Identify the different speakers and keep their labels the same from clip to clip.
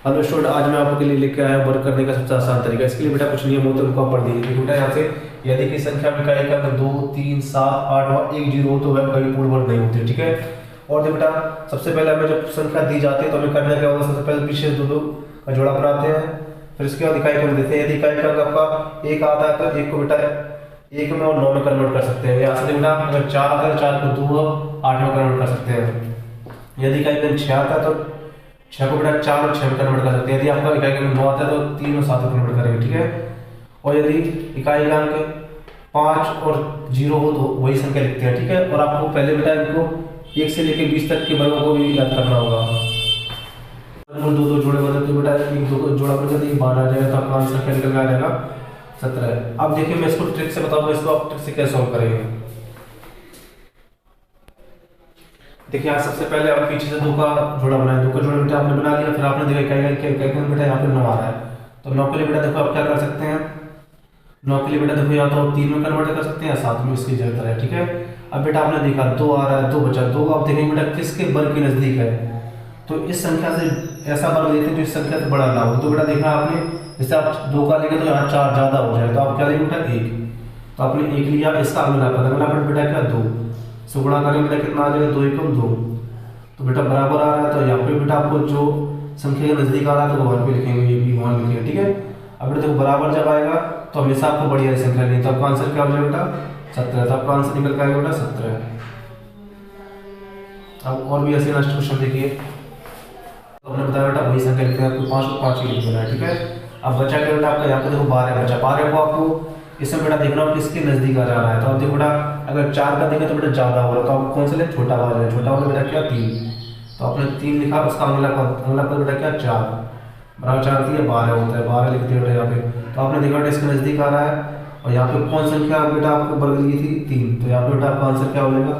Speaker 1: Hello student, आज मैं आपके लिए लेके आया वर्क करने का सबसे आसान तरीका। इसके लिए बेटा कुछ नियम होते हैं, उनको आप पढ़ लीजिए। बेटा यहाँ से यदि की संख्या में इकाई का 2 3 7 8 और 1 0 हो तो वह कभी पूर्ण वर्ग नहीं होते। ठीक है। और देखो बेटा, सबसे पहले हमें जब संख्या दी जाती है तो हमें करना क्या होगा, सबसे पहले पीछे दो का जोड़ा बनाते हैं, फिर इसके बाद इकाई को देते हैं। यदि इकाई का अंक आपका 1 आता है तो 1 को बेटा 1 में और 9 में कन्वर्ट कर सकते हैं। यहाँ से बेटा अगर 4 आता है तो 4 को 2 और 8 में कन्वर्ट कर सकते हैं। यदि इकाई का 6 आता है तो 6 को बेटा 4 और 6 में कन्वर्ट कर सकते हैं। यदि आपका इकाई का 9 आता है तो 3 और 7 में कन्वर्ट करेंगे। ठीक है। और यदि इकाई का अंक 5 और 0 हो तो वही संख्या लिखते हैं। ठीक है। और आपको पहले बेटा इनको 1 से लेकर 20 तक के वर्गों को भी याद करना होगा। दो जोड़े बने तो बेटा एक दो जोड़ा बन जाता है, 12 आ जाएगा तो आपका आंसर क्या निकल आ जाएगा 17। अब देखिए मैं इसको ट्रिक से बताऊंगा, इसको आप ट्रिक से कैसे सॉल्व करेंगे। देखिए आज सबसे पहले आप पीछे से 2 का जोड़ा बनाए। 2 का जोड़ा बेटा आपने बना लिया, फिर आपने देखा इकाई बेटा यहाँ पे 9 आ रहा है तो 9 के लिए बेटा देखो आप क्या कर सकते हैं। 9 के लिए बेटा देखो या तो 3 में कन्वर्ट कर सकते हैं या 7 में, इसकी जरूरत है। ठीक है। अब बेटा आपने देखा 2 आ रहा है, 2 बचा। 2 आप देखेंगे बेटा किसके वर्ग के नजदीक है, तो इस संख्या से ऐसा वर्ग लेते हैं जो इस संख्या से बड़ा ना हो। तो बेटा देखा आपने, जैसे आप 2 का लेंगे तो यहाँ 4 ज्यादा हो जाए तो आप क्या लेंगे बेटा 1, तो आपने 1 लिया। इसका अगला पद बेटा क्या 2 से गुणा करेंगे बेटा कितना आ जाएगा 2 एकम 2, तो बेटा बराबर आ रहा है। तो यहाँ पे बेटा आपको जो संख्या के नजदीक आ रहा है तो वो 1 पे लिखेंगे, ये भी 1 लिखेंगे। ठीक है। अब बेटा देखो बराबर जब आएगा तो हमेशा आपको बड़ी वाली संख्या लेनी, तो आपका आंसर क्या हो जाएगा बेटा 17। तो आपका आंसर निकल आएगा बेटा 17। अब और भी ऐसे नेक्स्ट क्वेश्चन देखिए, तो हमने बताया बेटा वही संख्या लिखते हैं, आपको 5 को 5 ही लिख देना है। ठीक है। अब बचा क्या बेटा आपका, यहाँ पे देखो 12 बचा। 12 को आपको इसमें बेटा देखना हो किसके नजदीक आ जा रहा है। तो आप देखो बेटा अगर 4 का देखें तो बेटा ज्यादा हो रहा है, तो आप कौन सा ले, छोटा वाला है। छोटा वाला बेटा क्या 3, तो आपने 3 लिखा, उसका अगला पद बेटा क्या 4 बराबर 4 दिया 12 होता है, 12 लिख दिया बेटा यहाँ पे। तो आपने देखा बेटा इसके नजदीक आ रहा है और यहाँ पे कौन संख्या बेटा आपको वर्ग दी थी 3, तो यहाँ पे बेटा आपका आंसर क्या हो जाएगा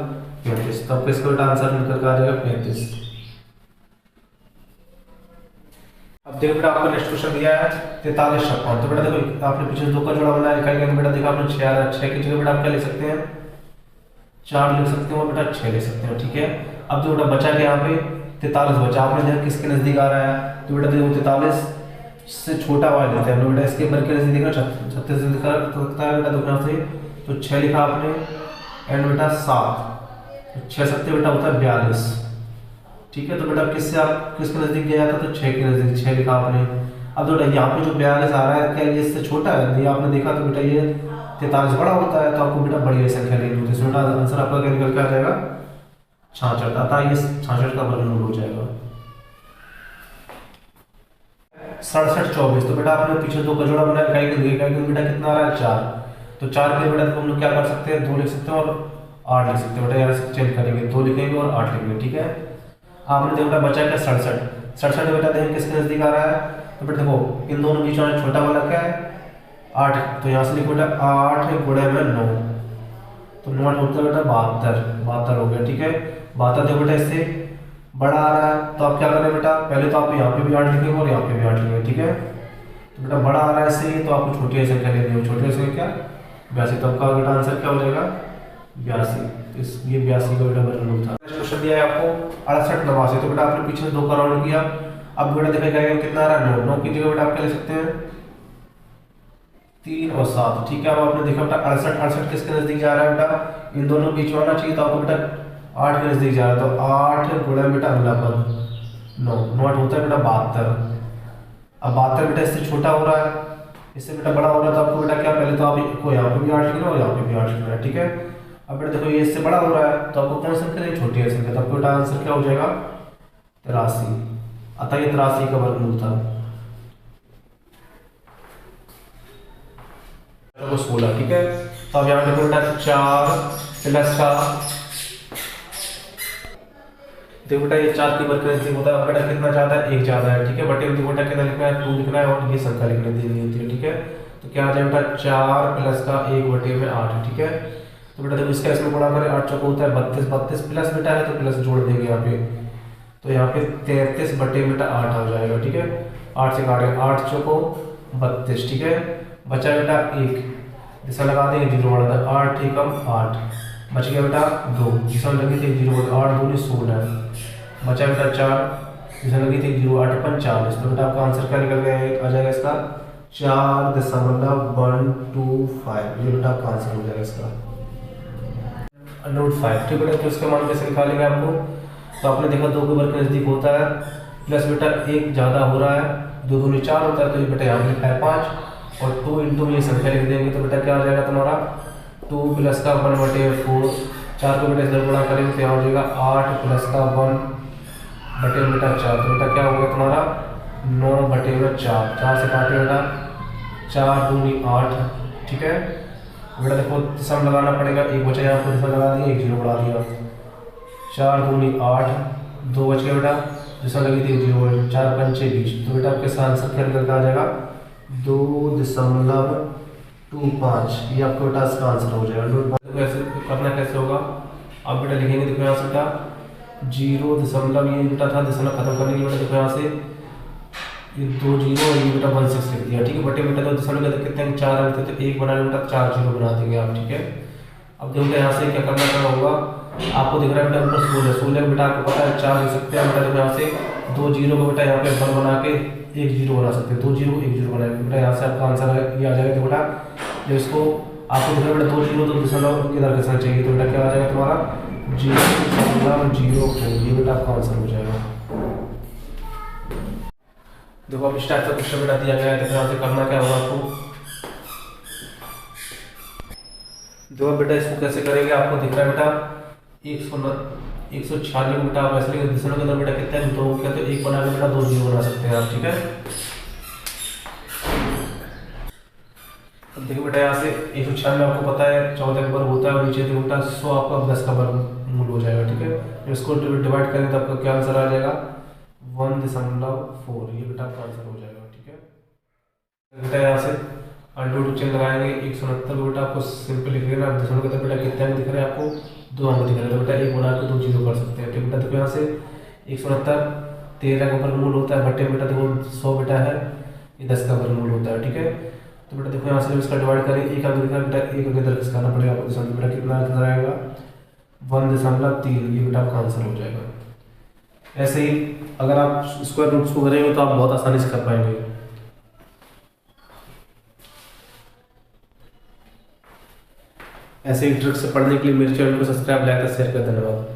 Speaker 1: 35। तो आपका इसका बेटा आंसर निकल कर आ जाएगा 35। अब देखो बेटा आपको नेक्स्ट क्वेश्चन दिया है 43 56। तो बेटा देखो आपने पीछे 2 का जोड़ा बनाया, इकाई का बेटा देखा आपने 6 आ रहा है, 6 की जगह बेटा आप क्या लिख सकते हैं 4 लिख सकते हो, बेटा 6 लिख सकते हो। ठीक है। अब जो बेटा बचा के यहाँ पे 43 बचा, आपने देखा किसके नजदीक आ रहा है, तो बेटा देखो 43 से छोटा वाला लेते हैं बेटा, इसके वर्ग के नजदीक 36 से दिखा सकता है बेटा दुगना से, तो 6 लिखा आपने एंड बेटा 7, तो 6 7 बेटा होता है 42। ठीक है। तो बेटा किससे आप किसके नजदीक गया था, तो 6 के नजदीक 6 लिखा आपने। अब बेटा यहाँ पे जो 42 आ रहा है क्या ये इससे छोटा है, ये आपने देखा तो बेटा ये 43 बड़ा होता है, तो आपको बेटा बड़ी संख्या लेनी होती है। बेटा आंसर आपका क्या निकल के आ जाएगा 66, अतः ये 66 का वर्गमूल हो जाएगा 67 24। तो बेटा आपने पीछे 2 का जोड़ा बनाया, इकाई का बेटा कितना आ रहा है 4, तो 4 के बेटा हम लोग क्या कर सकते हैं 2 लिख सकते हैं और 8 लिख सकते हैं। बेटा यहाँ से चेंज करेंगे, 2 लिखेंगे और 8 लिखेंगे। ठीक है। आपने देखो बचा क्या 67 बेटा देखें किसके नजदीक आ रहा है, तो बेटा देखो इन दोनों बीच में छोटा वाला क्या है 8, तो यहाँ से लिखो बेटा 8 गुणे में 9, तो 9 होता है बेटा 72 हो गया। ठीक है। 72 देखो बेटा इससे बड़ा आ रहा है, तो आप क्या करें बेटा पहले तो आप यहाँ पे भी 8 लिखेंगे और यहाँ पे भी 8 लिखेंगे। ठीक है। तो बेटा बड़ा आ रहा है इससे, तो आपको छोटी संख्या लेनी है, छोटी संख्या 82, तो आपका बेटा आंसर क्या हो जाएगा 82। तो ये 82 का बेटा वर्गमूल था। क्वेश्चन दिया है आपको 68 89। तो बेटा आपने पीछे 2 का राउंड किया, अब बेटा देखा जाएगा कितना आ रहा है 9 की जगह बेटा आप क्या ले सकते हैं 3 और 7। ठीक है। अब आपने देखा बेटा 68 किसके नजदीक जा रहा है बेटा, इन दोनों बीच में आना चाहिए, तो आपको बेटा 8 के नजदीक जा रहा है, तो 8 गुणा बेटा अगला पद 9 होता है बेटा 72। अब 72 बेटा इससे छोटा हो रहा है, इससे बेटा बड़ा हो रहा है, तो आपको बेटा क्या पहले तो आप को यहाँ पे भी 8 लिखना और यहाँ पे भी 8 लिखना है। ठीक है। अब बेटा देखो ये इससे बड़ा हो रहा है, तो आपको कौन सा संख्या छोटी है संख्या, तो आपको बेटा आंसर क्या हो जाएगा 83, अतः ये 83 का वर्गमूल था। 16। ठीक है। तो अब यहाँ पे बेटा 4 प्लस का देखो बेटा ये 4 के वर्ग के नजदीक होता है, बेटा कितना ज्यादा है 1 ज्यादा है। ठीक है। बटे में बेटा कितना लिखना है 2 लिखना है और ये संख्या लिखने देनी होती है। ठीक है। तो क्या आ जाए बेटा 4 प्लस का 1 बटे में 8। ठीक है। तो बेटा देखो इसका इसमें गुणा करें 8 चौको होता है 32, 32 प्लस बेटा है तो प्लस जोड़ देंगे यहाँ पे, तो यहाँ पे 33 बटे बेटा 8 हो जाएगा। ठीक है। 8 से काटेंगे 8 चौको 32। ठीक है। बचा बेटा 1, दिशा लगा देंगे 0 वाला था 8 ठीक 8, बच गया बेटा 2 जिसमें लगी थी 0 8 2 16, बचा बेटा 4 जिसमें लगी थी 0 8 45, तो बेटा आपका आंसर क्या निकल गया आ जाएगा इसका 4.125। ये बेटा आपका आंसर हो जाएगा इसका √5। ठीक बेटा, तो इसका मान कैसे निकालेंगे आपको, तो आपने देखा 2 के वर्ग के नज़दीक होता है, प्लस बेटा 1 ज़्यादा हो रहा है, 2 दूनी 4 होता है, तो ये बेटा यहाँ पे लिखा है 5, और 2 इंटू में ये संख्या लिख देंगे, तो बेटा क्या आ जाएगा तुम्हारा 2 प्लस का 1/4, 4 को बेटा इधर गुणा करेंगे तो यहाँ हो जाएगा 8 प्लस का 1/4, तो बेटा क्या हो गया तुम्हारा 9/4, 4 से काटे बेटा 4 दूनी 8। ठीक है बेटा, देखो सम लगाना पड़ेगा, एक बचा यहाँ पर दशमलव लगा दिया, एक 0 बढ़ा दिया, 4 दूनी 8, 2 बच गया बेटा, दशमलव लगी थी 0, 4 पंचे 20, तो बेटा आपके आंसर क्या निकल आ जाएगा 2.25। ये आपको बेटा इसका आंसर हो जाएगा। तो ऐसे करना कैसे होगा, आप बेटा लिखेंगे, देखो यहाँ से बेटा 0 ये बेटा था दशमलव खत्म करने के बेटा, देखो यहाँ से ये 2 0 और ये बेटा 16 लिख दिया। ठीक है बटे बेटा, तो दशमलव के कितने 4 अंक थे, तो 1 बना बेटा 4 0 बना देंगे आप। ठीक है, अब देखो यहाँ से क्या करना होगा, आपको दिख रहा है बेटा ऊपर 16 बेटा आपको पता है 4 लिख सकते हैं बेटा, देखो यहाँ से 2 0 को बेटा यहाँ पे 1 बना के 1 0 बना सकते हैं, 2 0 1 0 बनाएंगे बेटा, यहाँ से आपका आंसर ये आ जाएगा। तो बेटा जो इसको आपको दिख रहा है बेटा 2 0 तो दशमलव इधर कसना चाहिए, तो बेटा क्या आ जाएगा तुम्हारा 0.04, ये बेटा आपका आंसर हो जाएगा। देखो अब इस टाइप का क्वेश्चन बेटा दिया गया है, तो यहाँ से करना क्या होगा आपको, देखो बेटा इसको कैसे करेंगे, आपको दिख रहा है बेटा 196 बेटा आप ऐसे लेंगे, दशमलव के अंदर बेटा कितना है 2 क्या, तो 1 बना के बेटा 2 0 बना सकते हैं आप। ठीक है, अब देखो बेटा यहाँ से 196 आपको पता है 14 का वर्ग होता है, और नीचे देखो बेटा 100 आपका 10 का वर्गमूल हो जाएगा। ठीक है, इसको डिवाइड करेंगे तो आपका क्या आंसर आ जाएगा 1.4, ये बेटा आपका आंसर हो जाएगा। ठीक है बेटा, यहाँ से अंडर चिन्ह लगाएंगे, 169 बेटा आपको सिंपल लिख लेना, दशमलव के अंदर बेटा कितने अंक दिख रहे हैं आपको 2 अंक दिख रहे हैं, तो बेटा 1 बना के 2 0 कर सकते हैं। ठीक बेटा, देखो यहाँ से 169 13 का वर्गमूल होता है, बटे बेटा देखो 100 बेटा है, ये 10 का वर्गमूल होता है। ठीक है, तो बेटा देखो यहाँ से जब इसका डिवाइड करें, एक अंक दिखा बेटा, एक अंक इधर खिसकाना पड़ेगा आपको, दशमलव बेटा कितना अंक आएगा 1.3, ये बेटा आपका आंसर हो जाएगा। ऐसे ही अगर आप स्क्वायर रूट्स को करेंगे तो आप बहुत आसानी से कर पाएंगे। ऐसे ही ट्रिक्स से पढ़ने के लिए मेरे चैनल को सब्सक्राइब, लाइक और शेयर कर, धन्यवाद।